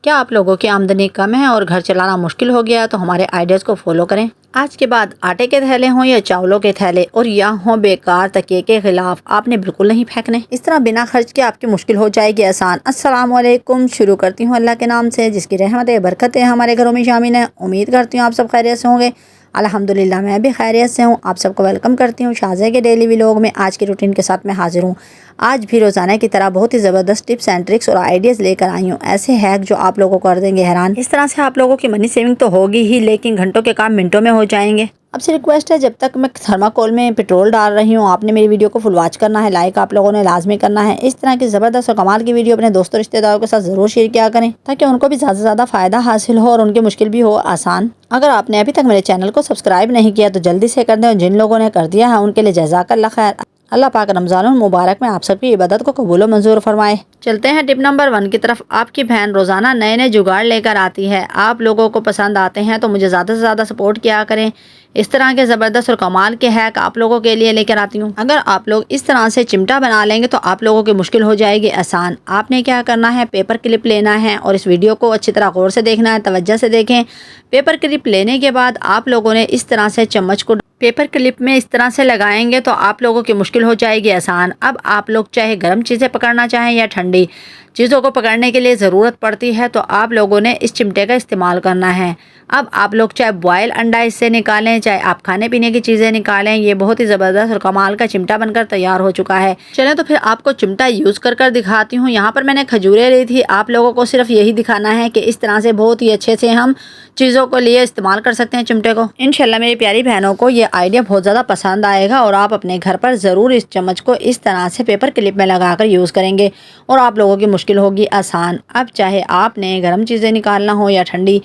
क्या आप लोगों की आमदनी कम है और घर चलाना मुश्किल हो गया तो हमारे आइडियाज़ को फॉलो करें। आज के बाद आटे के थैले हों या चावलों के थैले और या हों बेकार तकिए के खिलाफ आपने बिल्कुल नहीं फेंकने। इस तरह बिना खर्च के आपकी मुश्किल हो जाएगी आसान। अस्सलाम वालेकुम। शुरू करती हूँ अल्लाह के नाम से जिसकी रहमत बरकतें हमारे घरों में शामिल हैं। उम्मीद करती हूँ आप सब खैरियत से होंगे। अल्हम्दुलिल्लाह मैं भी खैरियत से हूँ। आप सबको वेलकम करती हूँ शाज़े के डेली व्लॉग में। आज की रूटीन के साथ मैं हाजिर हूँ। आज भी रोज़ाना की तरह बहुत ही ज़बरदस्त टिप्स एंड ट्रिक्स और आइडियाज़ लेकर आई हूँ। ऐसे हैक जो आप लोगों को कर देंगे हैरान। इस तरह से आप लोगों की मनी सेविंग तो होगी ही, लेकिन घंटों के काम मिनटों में हो जाएंगे। आपसे रिक्वेस्ट है, जब तक मैं थर्माकोल में पेट्रोल डाल रही हूँ आपने मेरी वीडियो को फुल वॉच करना है। लाइक आप लोगों ने लाजमी करना है। इस तरह की ज़बरदस्त और कमाल की वीडियो अपने दोस्तों रिश्तेदारों के साथ ज़रूर शेयर किया करें ताकि उनको भी ज़्यादा से ज़्यादा फ़ायदा हासिल हो और उनकी मुश्किल भी हो आसान। अगर आपने अभी तक मेरे चैनल को सब्सक्राइब नहीं किया तो जल्दी से कर दें और जिन लोगों ने कर दिया है उनके लिए जज़ाकल्लाह खैर। अल्लाह पाक रमज़ानुल मुबारक में आप सबकी इबादत को कबूल व मंजूर फरमाए। चलते हैं टिप नंबर 1 की तरफ। आपकी बहन रोज़ाना नए नए जुगाड़ लेकर आती है। आप लोगों को पसंद आते हैं तो मुझे ज़्यादा से ज़्यादा सपोर्ट किया करें। इस तरह के ज़बरदस्त और कमाल के हैक आप लोगों के लिए लेकर आती हूँ। अगर आप लोग इस तरह से चिमटा बना लेंगे तो आप लोगों की मुश्किल हो जाएगी आसान। आपने क्या करना है, पेपर क्लिप लेना है और इस वीडियो को अच्छी तरह गौर से देखना है, तवज्जो से देखें। पेपर क्लिप लेने के बाद आप लोगों ने इस तरह से चम्मच को पेपर क्लिप में इस तरह से लगाएंगे तो आप लोगों की मुश्किल हो जाएगी आसान। अब आप लोग चाहे गर्म चीज़ें पकड़ना चाहें या ठंडी चीज़ों को पकड़ने के लिए ज़रूरत पड़ती है तो आप लोगों ने इस चिमटे का इस्तेमाल करना है। अब आप लोग चाहे बॉयल अंडा इससे निकालें, चाहे आप खाने पीने की चीज़ें निकालें, ये बहुत ही ज़बरदस्त और कमाल का चिमटा बनकर तैयार हो चुका है। चलें तो फिर आपको चिमटा यूज़ कर दिखाती हूँ। यहाँ पर मैंने खजूरें ली थी। आप लोगों को सिर्फ यही दिखाना है कि इस तरह से बहुत ही अच्छे से हम चीज़ों को लिए इस्तेमाल कर सकते हैं चिमटे को। इंशाल्लाह मेरी प्यारी बहनों को ये आइडिया बहुत ज़्यादा पसंद आएगा और आप अपने घर पर ज़रूर इस चम्मच को इस तरह से पेपर क्लिप में लगाकर यूज़ करेंगे और आप लोगों की मुश्किल होगी आसान। अब चाहे आपने गर्म चीज़ें निकालना हो या ठंडी,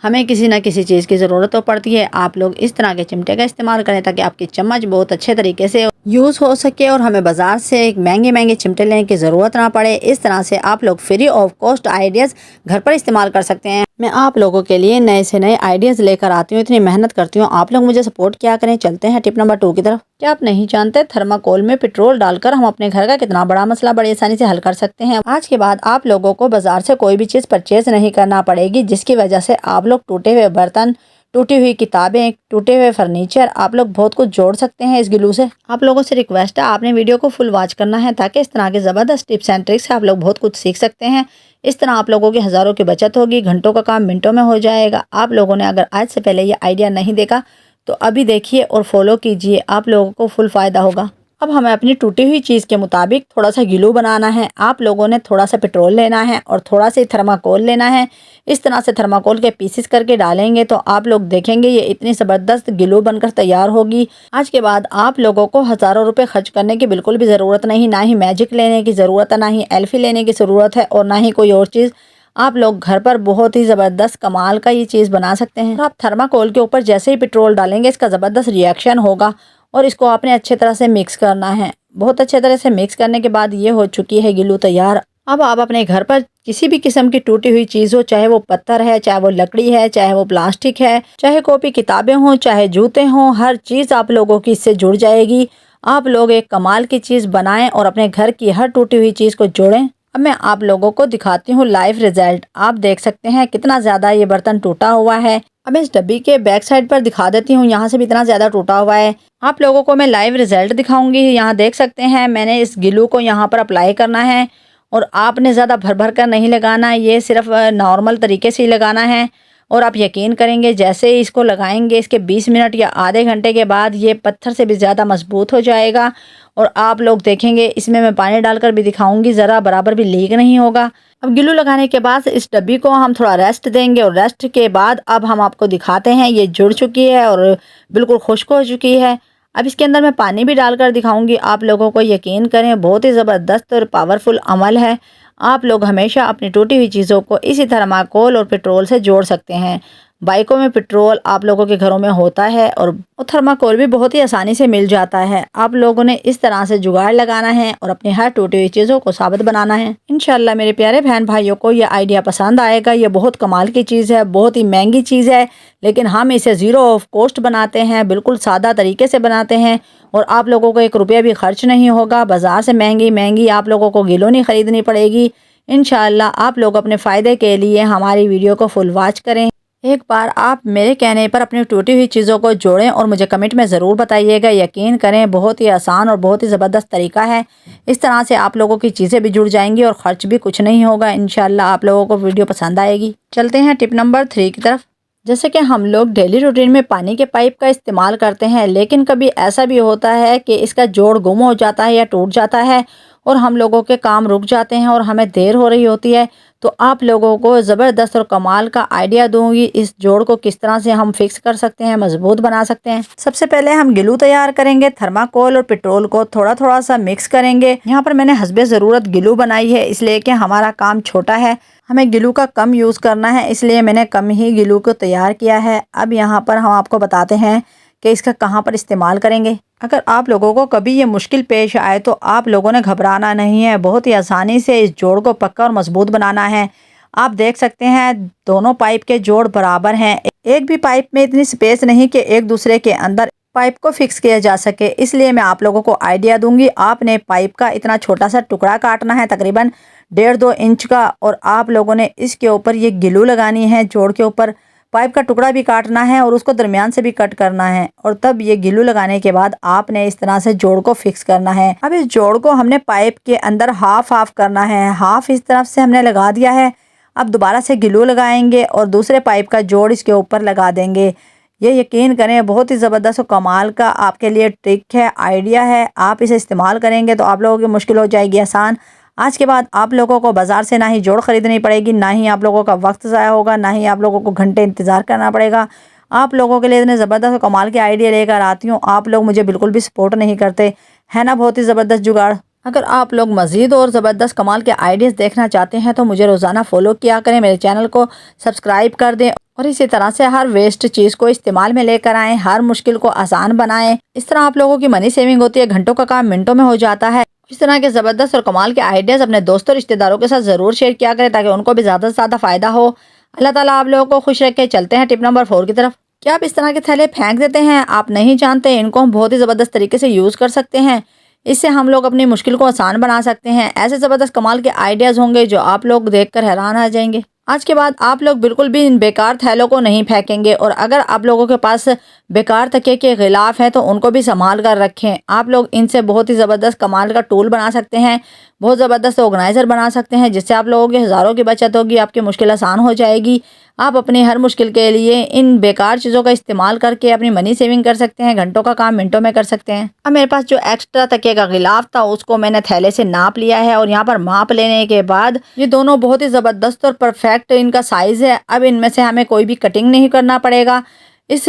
हमें किसी न किसी चीज़ की ज़रूरत तो पड़ती है। आप लोग इस तरह के चिमटे का इस्तेमाल करें ताकि आपकी चम्मच बहुत अच्छे तरीके से यूज़ हो सके और हमें बाज़ार से महंगे महंगे चिमटे लेने की ज़रूरत ना पड़े। इस तरह से आप लोग फ्री ऑफ कॉस्ट आइडियाज़ घर पर इस्तेमाल कर सकते हैं। मैं आप लोगों के लिए नए से नए आइडियाज़ लेकर आती हूँ, इतनी मेहनत करती हूँ, आप लोग मुझे सपोर्ट किया करें। चलते हैं टिप नंबर 2 की तरफ। क्या आप नहीं जानते थर्माकोल में पेट्रोल डालकर हम अपने घर का कितना बड़ा मसला बड़ी आसानी से हल कर सकते हैं। आज के बाद आप लोगों को बाजार से कोई भी चीज़ परचेज नहीं करना पड़ेगी जिसकी वजह से आप लोग टूटे हुए बर्तन, टूटी हुई किताबें, टूटे हुए फर्नीचर, आप लोग बहुत कुछ जोड़ सकते हैं इस ग्लू से। आप लोगों से रिक्वेस्ट है, आपने वीडियो को फुल वॉच करना है ताकि इस तरह के ज़बरदस्त टिप्स एंड ट्रिक्स से आप लोग बहुत कुछ सीख सकते हैं। इस तरह आप लोगों की हज़ारों की बचत होगी, घंटों का काम मिनटों में हो जाएगा। आप लोगों ने अगर आज से पहले ये आइडिया नहीं देखा तो अभी देखिए और फॉलो कीजिए, आप लोगों को फुल फ़ायदा होगा। अब हमें अपनी टूटी हुई चीज़ के मुताबिक थोड़ा सा ग्लू बनाना है। आप लोगों ने थोड़ा सा पेट्रोल लेना है और थोड़ा सा थर्माकोल लेना है। इस तरह से थर्माकोल के पीसेस करके डालेंगे तो आप लोग देखेंगे ये इतनी ज़बरदस्त ग्लू बनकर तैयार होगी। आज के बाद आप लोगों को हज़ारों रुपए खर्च करने की बिल्कुल भी ज़रूरत नहीं, ना ही मैजिक लेने की ज़रूरत है, ना ही एल्फी लेने की ज़रूरत है और ना ही कोई और चीज़। आप लोग घर पर बहुत ही ज़बरदस्त कमाल का ये चीज़ बना सकते हैं। आप थर्माकोल के ऊपर जैसे ही पेट्रोल डालेंगे इसका ज़बरदस्त रिएक्शन होगा और इसको आपने अच्छे तरह से मिक्स करना है। बहुत अच्छे तरह से मिक्स करने के बाद ये हो चुकी है ग्लू तैयार। अब आप अपने घर पर किसी भी किस्म की टूटी हुई चीज़ हो, चाहे वो पत्थर है, चाहे वो लकड़ी है, चाहे वो प्लास्टिक है, चाहे कॉपी किताबें हों, चाहे जूते हों, हर चीज़ आप लोगों की इससे जुड़ जाएगी। आप लोग एक कमाल की चीज़ बनाएं और अपने घर की हर टूटी हुई चीज़ को जोड़ें। अब मैं आप लोगों को दिखाती हूँ लाइव रिजल्ट। आप देख सकते हैं कितना ज़्यादा ये बर्तन टूटा हुआ है। अब इस डब्बी के बैक साइड पर दिखा देती हूँ, यहाँ से भी इतना ज़्यादा टूटा हुआ है। आप लोगों को मैं लाइव रिजल्ट दिखाऊंगी। यहाँ देख सकते हैं मैंने इस ग्लू को यहाँ पर अप्लाई करना है और आपने ज़्यादा भर भर कर नहीं लगाना है, ये सिर्फ नॉर्मल तरीके से ही लगाना है। और आप यकीन करेंगे जैसे ही इसको लगाएंगे इसके 20 मिनट या आधे घंटे के बाद ये पत्थर से भी ज़्यादा मजबूत हो जाएगा। और आप लोग देखेंगे, इसमें मैं पानी डालकर भी दिखाऊंगी, ज़रा बराबर भी लीक नहीं होगा। अब ग्लू लगाने के बाद इस डब्बी को हम थोड़ा रेस्ट देंगे और रेस्ट के बाद अब हम आपको दिखाते हैं ये जुड़ चुकी है और बिल्कुल खुश्क हो चुकी है। अब इसके अंदर मैं पानी भी डालकर दिखाऊंगी। आप लोगों को यकीन करें बहुत ही ज़बरदस्त और पावरफुल अमल है। आप लोग हमेशा अपनी टूटी हुई चीज़ों को इसी थर्माकोल और पेट्रोल से जोड़ सकते हैं। बाइकों में पेट्रोल आप लोगों के घरों में होता है और थर्माकोल भी बहुत ही आसानी से मिल जाता है। आप लोगों ने इस तरह से जुगाड़ लगाना है और अपनी हर टूटी हुई चीज़ों को साबित बनाना है। इंशाल्लाह मेरे प्यारे बहन भाइयों को ये आइडिया पसंद आएगा। ये बहुत कमाल की चीज़ है, बहुत ही महंगी चीज़ है, लेकिन हम इसे ज़ीरो ऑफ कॉस्ट बनाते हैं, बिल्कुल सादा तरीके से बनाते हैं और आप लोगों को 1 रुपया भी खर्च नहीं होगा। बाज़ार से महंगी महंगी आप लोगों को ग्लू नहीं ख़रीदनी पड़ेगी। इंशाअल्लाह आप लोग अपने फ़ायदे के लिए हमारी वीडियो को फुल वॉच करें। एक बार आप मेरे कहने पर अपनी टूटी हुई चीज़ों को जोड़ें और मुझे कमेंट में ज़रूर बताइएगा। यकीन करें बहुत ही आसान और बहुत ही ज़बरदस्त तरीका है। इस तरह से आप लोगों की चीज़ें भी जुड़ जाएंगी और ख़र्च भी कुछ नहीं होगा। इंशाअल्लाह आप लोगों को वीडियो पसंद आएगी। चलते हैं टिप नंबर 3 की तरफ। जैसे कि हम लोग डेली रूटीन में पानी के पाइप का इस्तेमाल करते हैं, लेकिन कभी ऐसा भी होता है कि इसका जोड़ गुम हो जाता है या टूट जाता है और हम लोगों के काम रुक जाते हैं और हमें देर हो रही होती है। तो आप लोगों को ज़बरदस्त और कमाल का आइडिया दूंगी इस जोड़ को किस तरह से हम फिक्स कर सकते हैं, मजबूत बना सकते हैं। सबसे पहले हम गिलू तैयार करेंगे। थर्माकोल और पेट्रोल को थोड़ा थोड़ा सा मिक्स करेंगे। यहाँ पर मैंने हस्बे ज़रूरत गिलू बनाई है, इसलिए कि हमारा काम छोटा है, हमें गिलू का कम यूज़ करना है, इसलिए मैंने कम ही गिलू को तैयार किया है। अब यहाँ पर हम आपको बताते हैं कि इसका कहाँ पर इस्तेमाल करेंगे। अगर आप लोगों को कभी ये मुश्किल पेश आए तो आप लोगों ने घबराना नहीं है। बहुत ही आसानी से इस जोड़ को पक्का और मजबूत बनाना है। आप देख सकते हैं दोनों पाइप के जोड़ बराबर हैं। एक भी पाइप में इतनी स्पेस नहीं कि एक दूसरे के अंदर पाइप को फिक्स किया जा सके, इसलिए मैं आप लोगों को आइडिया दूंगी। आपने पाइप का इतना छोटा सा टुकड़ा काटना है, तकरीबन 1.5-2 इंच का, और आप लोगों ने इसके ऊपर ये गिलू लगानी है। जोड़ के ऊपर पाइप का टुकड़ा भी काटना है और उसको दरमियान से भी कट करना है, और तब ये गिलू लगाने के बाद आपने इस तरह से जोड़ को फिक्स करना है। अब इस जोड़ को हमने पाइप के अंदर हाफ हाफ करना है। हाफ इस तरफ से हमने लगा दिया है। अब दोबारा से गिलू लगाएंगे और दूसरे पाइप का जोड़ इसके ऊपर लगा देंगे। ये यकीन करें बहुत ही ज़बरदस्त और कमाल का आपके लिए ट्रिक है, आइडिया है। आप इसे इस्तेमाल करेंगे तो आप लोगों की मुश्किल हो जाएगी आसान। आज के बाद आप लोगों को बाज़ार से ना ही जोड़ ख़रीदनी पड़ेगी, ना ही आप लोगों का वक्त ज़ाया होगा, ना ही आप लोगों को घंटे इंतज़ार करना पड़ेगा। आप लोगों के लिए इतने ज़बरदस्त और कमाल के आइडिया लेकर आती हूँ, आप लोग मुझे बिल्कुल भी सपोर्ट नहीं करते, है ना। बहुत ही ज़बरदस्त जुगाड़। अगर आप लोग मज़ीद और ज़बरदस्त कमाल के आइडियाज़ देखना चाहते हैं तो मुझे रोज़ाना फॉलो किया करें, मेरे चैनल को सब्सक्राइब कर दें और इसी तरह से हर वेस्ट चीज़ को इस्तेमाल में लेकर आएँ, हर मुश्किल को आसान बनाएं। इस तरह आप लोगों की मनी सेविंग होती है, घंटों का काम मिनटों में हो जाता है। इस तरह के ज़बरदस्त और कमाल के आइडियाज़ अपने दोस्तों रिश्तेदारों के साथ ज़रूर शेयर किया करें ताकि उनको भी ज़्यादा से ज़्यादा फ़ायदा हो। अल्लाह ताला आप लोगों को खुश रखे। चलते हैं टिप नंबर 4 की तरफ। क्या आप इस तरह के थैले फेंक देते हैं? आप नहीं जानते, इनको हम बहुत ही ज़बरदस्त तरीके से यूज़ कर सकते हैं। इससे हम लोग अपनी मुश्किल को आसान बना सकते हैं। ऐसे ज़बरदस्त कमाल के आइडियाज़ होंगे जो आप लोग देखकर हैरान आ जाएंगे। आज के बाद आप लोग बिल्कुल भी इन बेकार थैलों को नहीं फेंकेंगे, और अगर आप लोगों के पास बेकार तकिए के गिलाफ हैं तो उनको भी संभाल कर रखें। आप लोग इनसे बहुत ही ज़बरदस्त कमाल का टूल बना सकते हैं, बहुत ज़बरदस्त ऑर्गेनाइज़र बना सकते हैं, जिससे आप लोगों के हज़ारों की बचत होगी, आपकी मुश्किल आसान हो जाएगी। आप अपनी हर मुश्किल के लिए इन बेकार चीज़ों का इस्तेमाल करके अपनी मनी सेविंग कर सकते हैं, घंटों का काम मिनटों में कर सकते हैं। अब मेरे पास जो एक्स्ट्रा तकिए का गिलाफ था उसको मैंने थैले से नाप लिया है, और यहाँ पर माप लेने के बाद ये दोनों बहुत ही ज़बरदस्त और परफेक्ट इनका साइज़ है। अब इनमें से हमें कोई भी कटिंग नहीं करना पड़ेगा। इस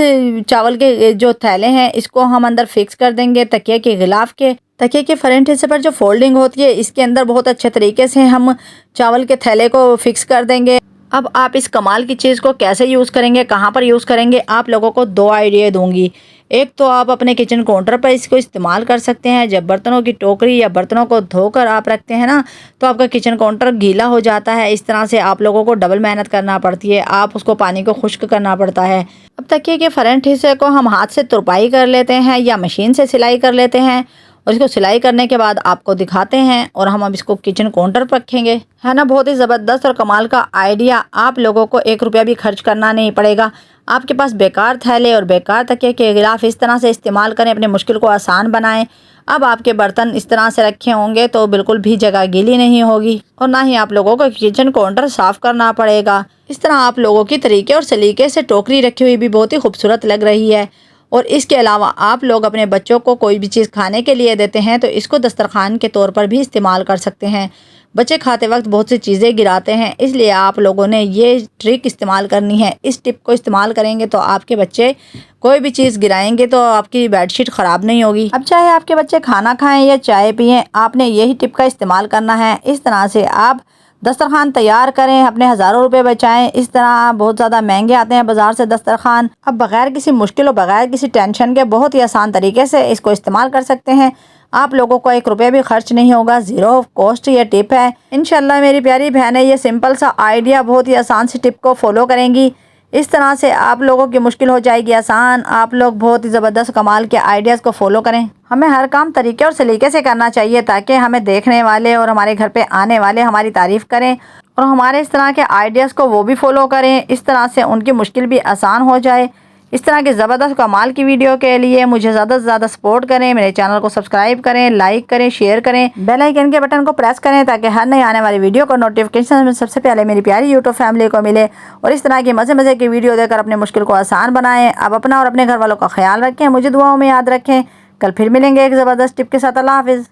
चावल के जो थैले हैं इसको हम अंदर फिक्स कर देंगे तकिए के गिलाफ के। तकिए के फ्रंट हिस्से पर जो फोल्डिंग होती है इसके अंदर बहुत अच्छे तरीके से हम चावल के थैले को फिक्स कर देंगे। अब आप इस कमाल की चीज़ को कैसे यूज़ करेंगे, कहाँ पर यूज़ करेंगे, आप लोगों को 2 आइडिया दूंगी। एक तो आप अपने किचन काउंटर पर इसको इस्तेमाल कर सकते हैं। जब बर्तनों की टोकरी या बर्तनों को धोकर आप रखते हैं ना, तो आपका किचन काउंटर गीला हो जाता है। इस तरह से आप लोगों को डबल मेहनत करना पड़ती है, आप उसको पानी को खुश्क करना पड़ता है। अब तकिए के फ्रंट हिस्से को हम हाथ से तुरपाई कर लेते हैं या मशीन से सिलाई कर लेते हैं, और इसको सिलाई करने के बाद आपको दिखाते हैं, और हम अब इसको किचन काउंटर पर रखेंगे, है ना। बहुत ही ज़बरदस्त और कमाल का आइडिया। आप लोगों को 1 रुपया भी खर्च करना नहीं पड़ेगा। आपके पास बेकार थैले और बेकार तकिए के गिलाफ इस तरह से इस्तेमाल करें, अपनी मुश्किल को आसान बनाएं। अब आपके बर्तन इस तरह से रखे होंगे तो बिल्कुल भी जगह गीली नहीं होगी, और ना ही आप लोगों को किचन काउंटर साफ़ करना पड़ेगा। इस तरह आप लोगों की तरीके और सलीके से टोकरी रखी हुई भी बहुत ही खूबसूरत लग रही है। और इसके अलावा आप लोग अपने बच्चों को कोई भी चीज़ खाने के लिए देते हैं तो इसको दस्तरखान के तौर पर भी इस्तेमाल कर सकते हैं। बच्चे खाते वक्त बहुत सी चीज़ें गिराते हैं, इसलिए आप लोगों ने ये ट्रिक इस्तेमाल करनी है। इस टिप को इस्तेमाल करेंगे तो आपके बच्चे कोई भी चीज़ गिराएंगे तो आपकी बेडशीट ख़राब नहीं होगी। अब चाहे आपके बच्चे खाना खाएं या चाय पिएं, आपने यही टिप का इस्तेमाल करना है। इस तरह से आप दस्तरखान तैयार करें, अपने हज़ारों रुपए बचाएं। इस तरह बहुत ज़्यादा महंगे आते हैं बाज़ार से दस्तरखान। अब बग़ैर किसी मुश्किल और बग़ैर किसी टेंशन के बहुत ही आसान तरीके से इसको इस्तेमाल कर सकते हैं। आप लोगों को 1 रुपया भी खर्च नहीं होगा, 0 कॉस्ट ये टिप है। इंशाल्लाह मेरी प्यारी बहनें ये सिंपल सा आइडिया बहुत ही आसान सी टिप को फॉलो करेंगी। इस तरह से आप लोगों की मुश्किल हो जाएगी आसान। आप लोग बहुत ही ज़बरदस्त कमाल के आइडियाज़ को फॉलो करें। हमें हर काम तरीके और सलीके से करना चाहिए ताकि हमें देखने वाले और हमारे घर पे आने वाले हमारी तारीफ़ करें और हमारे इस तरह के आइडियाज़ को वो भी फॉलो करें। इस तरह से उनकी मुश्किल भी आसान हो जाए। इस तरह की ज़बरदस्त कमाल की वीडियो के लिए मुझे ज़्यादा से ज़्यादा सपोर्ट करें। मेरे चैनल को सब्सक्राइब करें, लाइक करें, शेयर करें, बेल आइकन के बटन को प्रेस करें ताकि हर नई आने वाली वीडियो का नोटिफिकेशन सबसे पहले मेरी प्यारी यूट्यूब फैमिली को मिले और इस तरह की मज़े की वीडियो देकर अपने मुश्किल को आसान बनाएं। अब अपना और अपने घर वालों का ख्याल रखें, मुझे दुआओं में याद रखें। कल फिर मिलेंगे एक ज़बरदस्त टिप के साथ। अल्लाह हाफिज़।